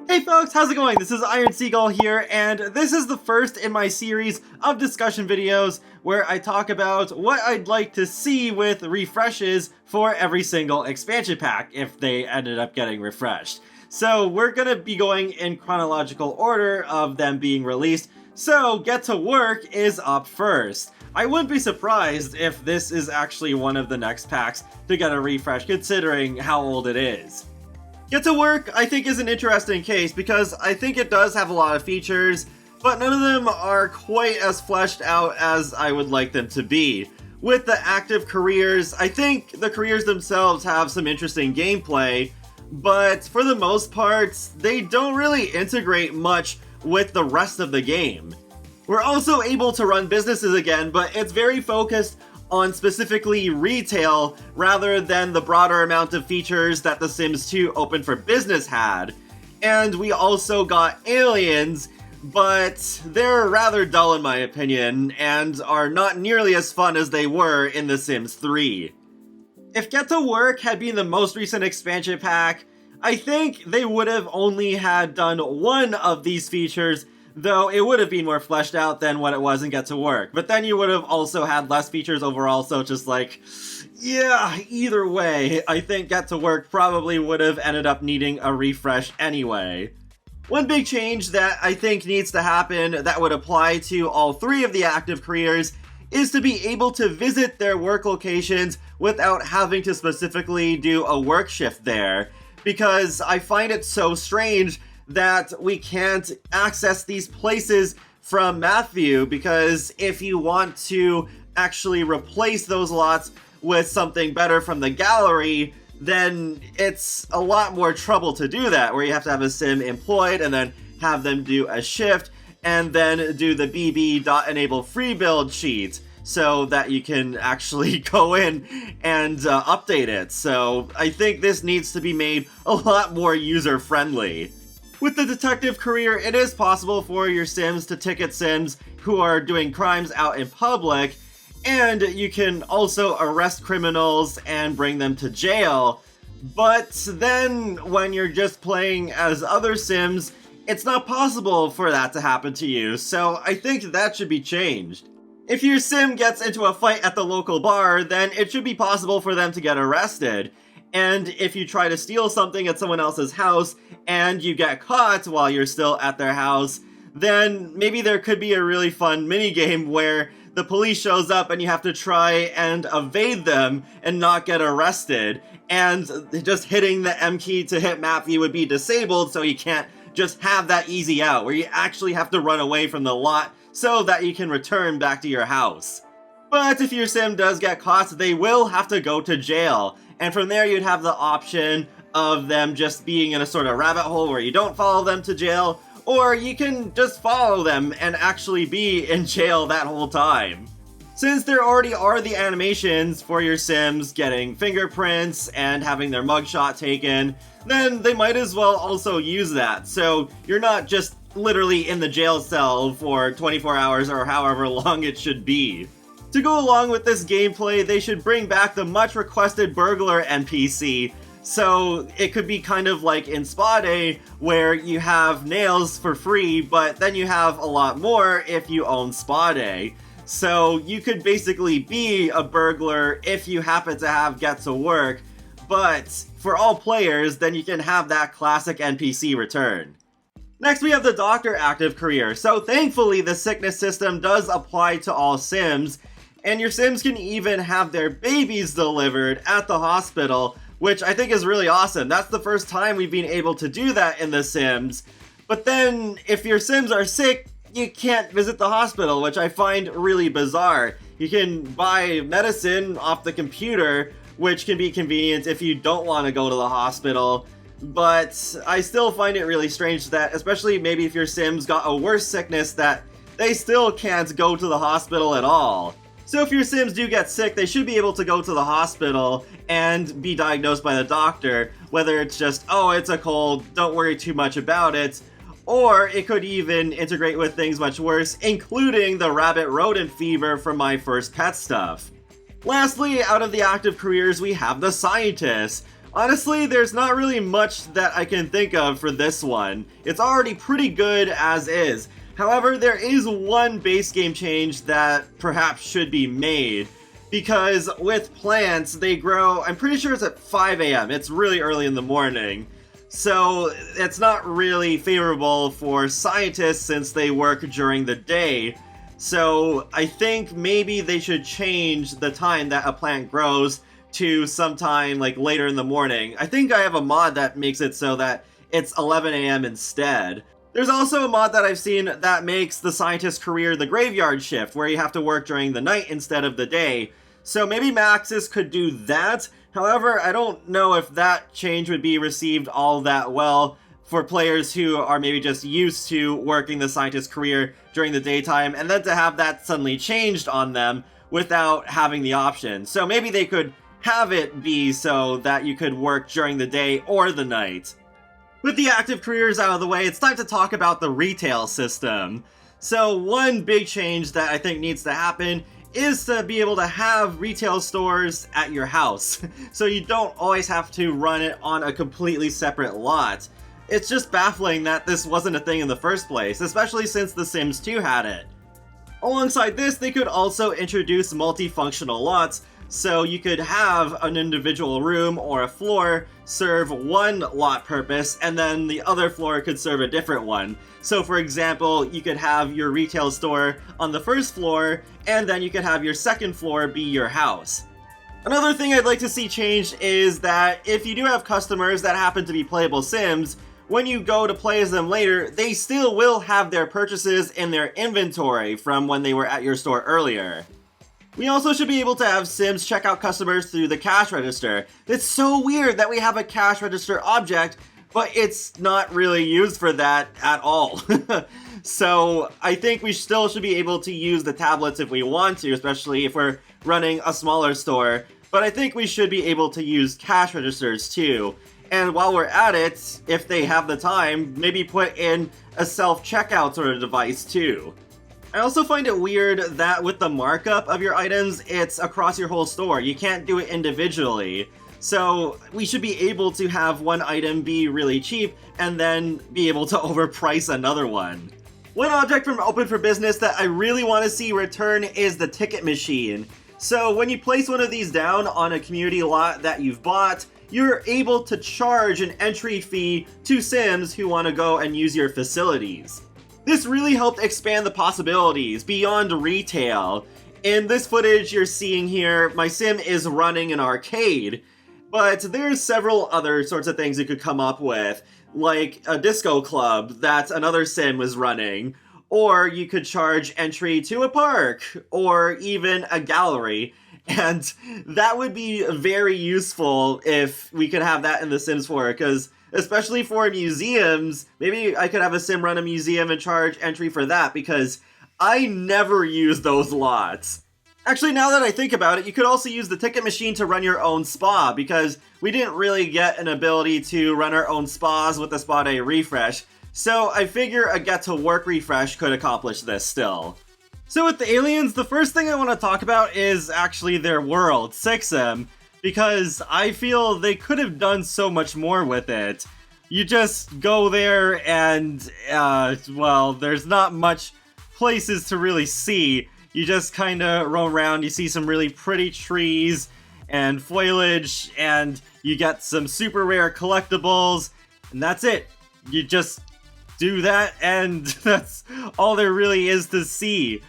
Hey folks, how's it going? This is Iron Seagull here, and this is the first in my series of discussion videos where I talk about what I'd like to see with refreshes for every single expansion pack if they ended up getting refreshed. So we're gonna be going in chronological order of them being released, so Get to Work is up first. I wouldn't be surprised if this is actually one of the next packs to get a refresh considering how old it is. Get to Work, I think, is an interesting case because I think it does have a lot of features, but none of them are quite as fleshed out as I would like them to be. With the active careers, I think the careers themselves have some interesting gameplay, but for the most part, they don't really integrate much with the rest of the game. We're also able to run businesses again, but it's very focused on specifically retail rather than the broader amount of features that The Sims 2 Open for Business had. And we also got aliens, but they're rather dull in my opinion, and are not nearly as fun as they were in The Sims 3. If Get to Work had been the most recent expansion pack, I think they would have only had done one of these features, though it would have been more fleshed out than what it was in Get to Work. But then you would have also had less features overall, so just like, yeah, either way, I think Get to Work probably would have ended up needing a refresh anyway. One big change that I think needs to happen that would apply to all three of the active careers is to be able to visit their work locations without having to specifically do a work shift there, because I find it so strange that we can't access these places from map view, because if you want to actually replace those lots with something better from the gallery, then it's a lot more trouble to do that, where you have to have a sim employed and then have them do a shift and then do the bb.enable free build sheet so that you can actually go in and update it. So I think this needs to be made a lot more user-friendly. With the detective career, it is possible for your Sims to ticket Sims who are doing crimes out in public, and you can also arrest criminals and bring them to jail. But then, when you're just playing as other Sims, it's not possible for that to happen to you, so I think that should be changed. If your Sim gets into a fight at the local bar, then it should be possible for them to get arrested. And if you try to steal something at someone else's house and you get caught while you're still at their house, then maybe there could be a really fun minigame where the police shows up and you have to try and evade them and not get arrested. And just hitting the M key to hit map view would be disabled, so you can't just have that easy out, where you actually have to run away from the lot so that you can return back to your house. But if your Sim does get caught, they will have to go to jail. And from there, you'd have the option of them just being in a sort of rabbit hole where you don't follow them to jail, or you can just follow them and actually be in jail that whole time. Since there already are the animations for your Sims getting fingerprints and having their mugshot taken, then they might as well also use that, so you're not just literally in the jail cell for 24 hours or however long it should be. To go along with this gameplay, they should bring back the much requested burglar NPC, so it could be kind of like in Spa Day, where you have nails for free, but then you have a lot more if you own Spa Day. So you could basically be a burglar if you happen to have Get to Work, but for all players, then you can have that classic NPC return. Next, we have the Doctor active career. So thankfully, the sickness system does apply to all Sims, and your Sims can even have their babies delivered at the hospital, which I think is really awesome. That's the first time we've been able to do that in The Sims. But then, if your Sims are sick, you can't visit the hospital, which I find really bizarre. You can buy medicine off the computer, which can be convenient if you don't want to go to the hospital, but I still find it really strange that, especially maybe if your Sims got a worse sickness, that they still can't go to the hospital at all. So if your Sims do get sick, they should be able to go to the hospital and be diagnosed by the doctor, whether it's just, oh, it's a cold, don't worry too much about it, or it could even integrate with things much worse, including the rabbit rodent fever from My First Pet stuff. Lastly, out of the active careers, we have the scientists, Honestly, there's not really much that I can think of for this one. It's already pretty good as is. However, there is one base game change that perhaps should be made. Because with plants, they grow, I'm pretty sure it's at 5 a.m. It's really early in the morning. So it's not really favorable for scientists since they work during the day. So I think maybe they should change the time that a plant grows to sometime like later in the morning. I think I have a mod that makes it so that it's 11 a.m. instead. There's also a mod that I've seen that makes the scientist career the graveyard shift, where you have to work during the night instead of the day. So maybe Maxis could do that. However, I don't know if that change would be received all that well for players who are maybe just used to working the scientist career during the daytime, and then to have that suddenly changed on them without having the option. So maybe they could have it be so that you could work during the day or the night. With the active careers out of the way, it's time to talk about the retail system. So one big change that I think needs to happen is to be able to have retail stores at your house. So you don't always have to run it on a completely separate lot. It's just baffling that this wasn't a thing in the first place, especially since The Sims 2 had it. Alongside this, they could also introduce multifunctional lots, so you could have an individual room or a floor serve one lot purpose, and then the other floor could serve a different one. So for example, you could have your retail store on the first floor, and then you could have your second floor be your house. Another thing I'd like to see changed is that if you do have customers that happen to be playable Sims, when you go to play as them later, they still will have their purchases in their inventory from when they were at your store earlier. We also should be able to have Sims check out customers through the cash register. It's so weird that we have a cash register object, but it's not really used for that at all. So I think we still should be able to use the tablets if we want to, especially if we're running a smaller store. But I think we should be able to use cash registers too. And while we're at it, if they have the time, maybe put in a self-checkout sort of device too. I also find it weird that with the markup of your items, it's across your whole store. You can't do it individually. So we should be able to have one item be really cheap and then be able to overprice another one. One object from Open for Business that I really want to see return is the ticket machine. So when you place one of these down on a community lot that you've bought, you're able to charge an entry fee to Sims who want to go and use your facilities. This really helped expand the possibilities beyond retail. In this footage you're seeing here, my Sim is running an arcade, but there's several other sorts of things you could come up with, like a disco club that another Sim was running, or you could charge entry to a park, or even a gallery. And that would be very useful if we could have that in The Sims 4, because especially for museums, maybe I could have a Sim run a museum and charge entry for that, because I never use those lots. Actually, now that I think about it, you could also use the ticket machine to run your own spa, because we didn't really get an ability to run our own spas with the Spa Day refresh, so I figure a Get to Work refresh could accomplish this still. So with the aliens, the first thing I want to talk about is actually their world, Sixam, because I feel they could have done so much more with it. You just go there and, well, there's not much places to really see. You just kinda roam around, you see some really pretty trees and foliage, and you get some super rare collectibles, and that's it. You just do that, and that's all there really is to see.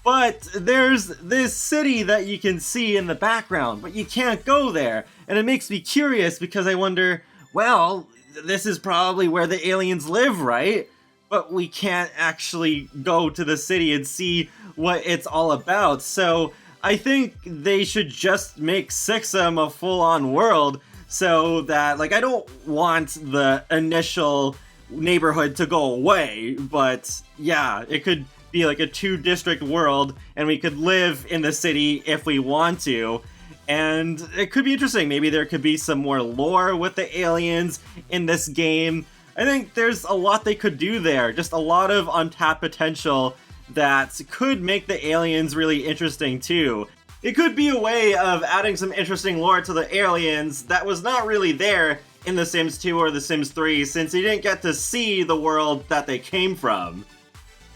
But there's this city that you can see in the background, but you can't go there. And it makes me curious because I wonder, well, this is probably where the aliens live, right? But we can't actually go to the city and see what it's all about. So I think they should just make Sixam a full-on world so that, like, I don't want the initial neighborhood to go away, but yeah, it could be like a 2-district world, and we could live in the city if we want to. And it could be interesting. Maybe there could be some more lore with the aliens in this game. I think there's a lot they could do there. Just a lot of untapped potential that could make the aliens really interesting too. It could be a way of adding some interesting lore to the aliens that was not really there in The Sims 2 or The Sims 3, since you didn't get to see the world that they came from.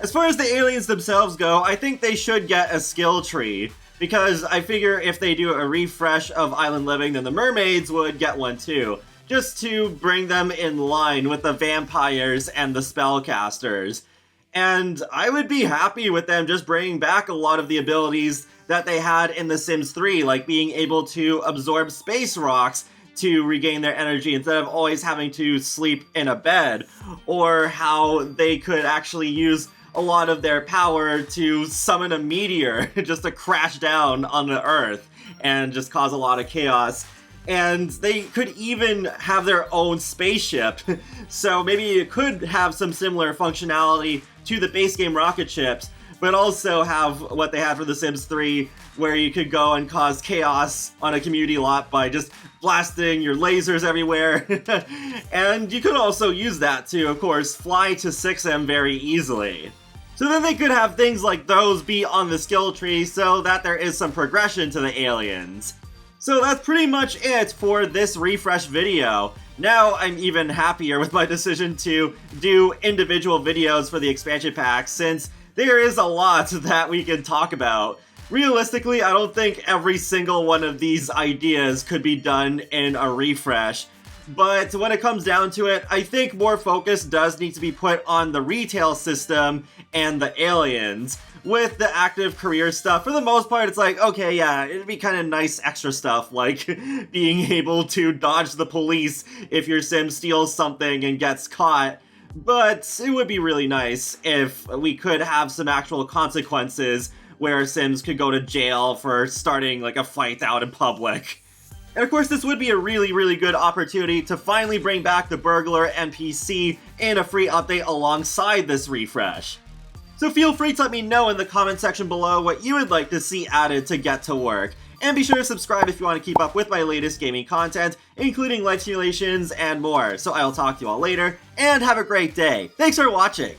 As far as the aliens themselves go, I think they should get a skill tree, because I figure if they do a refresh of Island Living, then the mermaids would get one too, just to bring them in line with the vampires and the spellcasters. And I would be happy with them just bringing back a lot of the abilities that they had in The Sims 3, like being able to absorb space rocks to regain their energy instead of always having to sleep in a bed, or how they could actually use a lot of their power to summon a meteor just to crash down on the Earth and just cause a lot of chaos. And they could even have their own spaceship, so maybe it could have some similar functionality to the base game rocket ships, but also have what they had for The Sims 3, where you could go and cause chaos on a community lot by just blasting your lasers everywhere. And you could also use that to, of course, fly to 6M very easily. So then they could have things like those be on the skill tree so that there is some progression to the aliens. So that's pretty much it for this refresh video. Now I'm even happier with my decision to do individual videos for the expansion packs, since there is a lot that we can talk about. Realistically, I don't think every single one of these ideas could be done in a refresh. But when it comes down to it, I think more focus does need to be put on the retail system and the aliens. With the active career stuff, for the most part, it's like, okay, yeah, it'd be kind of nice extra stuff, like being able to dodge the police if your sim steals something and gets caught. But it would be really nice if we could have some actual consequences where Sims could go to jail for starting like a fight out in public. And of course, this would be a really good opportunity to finally bring back the burglar NPC in a free update alongside this refresh. So feel free to let me know in the comment section below what you would like to see added to get to work. And be sure to subscribe if you want to keep up with my latest gaming content, including life simulations and more. So I'll talk to you all later, and have a great day. Thanks for watching!